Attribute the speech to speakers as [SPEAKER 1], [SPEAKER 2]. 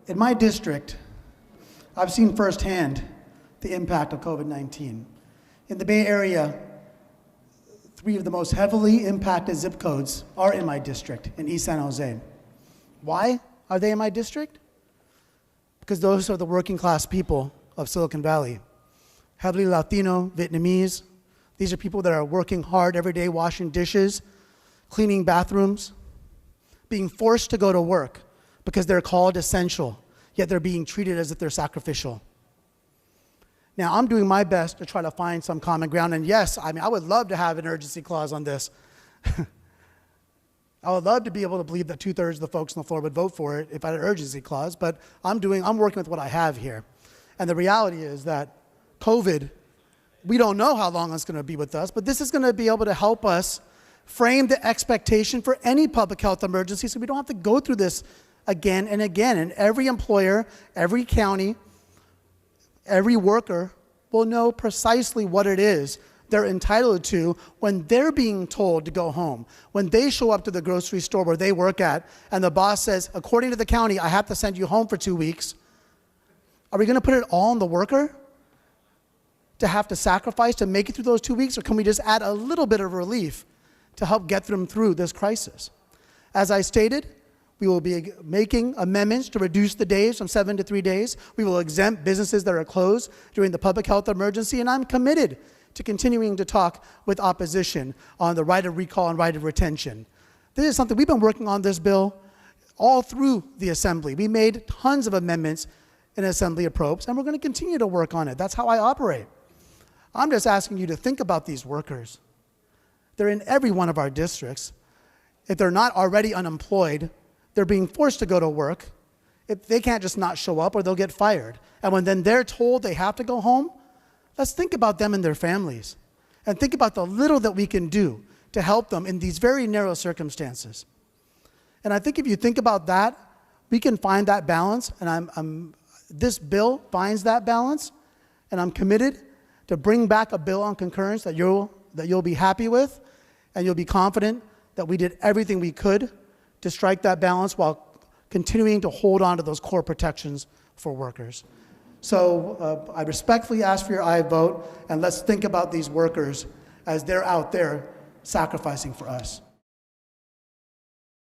[SPEAKER 1] In my district, I've seen firsthand the impact of COVID-19. In the Bay Area, 3 of the most heavily impacted zip codes are in my district, in East San Jose. Why are they in my district? Because those are the working class people of Silicon Valley. Heavily Latino, Vietnamese. These are people that are working hard every day, washing dishes, cleaning bathrooms, being forced to go to work because they're called essential, yet they're being treated as if they're sacrificial. Now, I'm doing my best to try to find some common ground, and yes, I would love to have an urgency clause on this. I would love to be able to believe that 2/3 of the folks on the floor would vote for it if I had an urgency clause, but I'm working with what I have here. And the reality is that COVID, we don't know how long it's going to be with us, but this is going to be able to help us frame the expectation for any public health emergency so we don't have to go through this again and again. And every employer, every county, every worker will know precisely what it is they're entitled to when they're being told to go home. When they show up to the grocery store where they work at and the boss says, according to the county, I have to send you home for 2 weeks. Are we going to put it all on the worker to have to sacrifice to make it through those 2 weeks? Or can we just add a little bit of relief to help get them through this crisis? As I stated, we will be making amendments to reduce the days from 7 to 3 days. We will exempt businesses that are closed during the public health emergency, and I'm committed to continuing to talk with opposition on the right of recall and right of retention. This is something we've been working on this bill all through the Assembly. We made tons of amendments in Assembly appropriations, and we're going to continue to work on it. That's how I operate. I'm just asking you to think about these workers. They're in every one of our districts. If they're not already unemployed, they're being forced to go to work. If they can't just not show up or they'll get fired. And when then they're told they have to go home, let's think about them and their families. And think about the little that we can do to help them in these very narrow circumstances. And I think if you think about that, we can find that balance. And this bill finds that balance. And I'm committed to bring back a bill on concurrence that you'll be happy with, and you'll be confident that we did everything we could to strike that balance while continuing to hold on to those core protections for workers. So I respectfully ask for your aye vote, and let's think about these workers as they're out there sacrificing for us.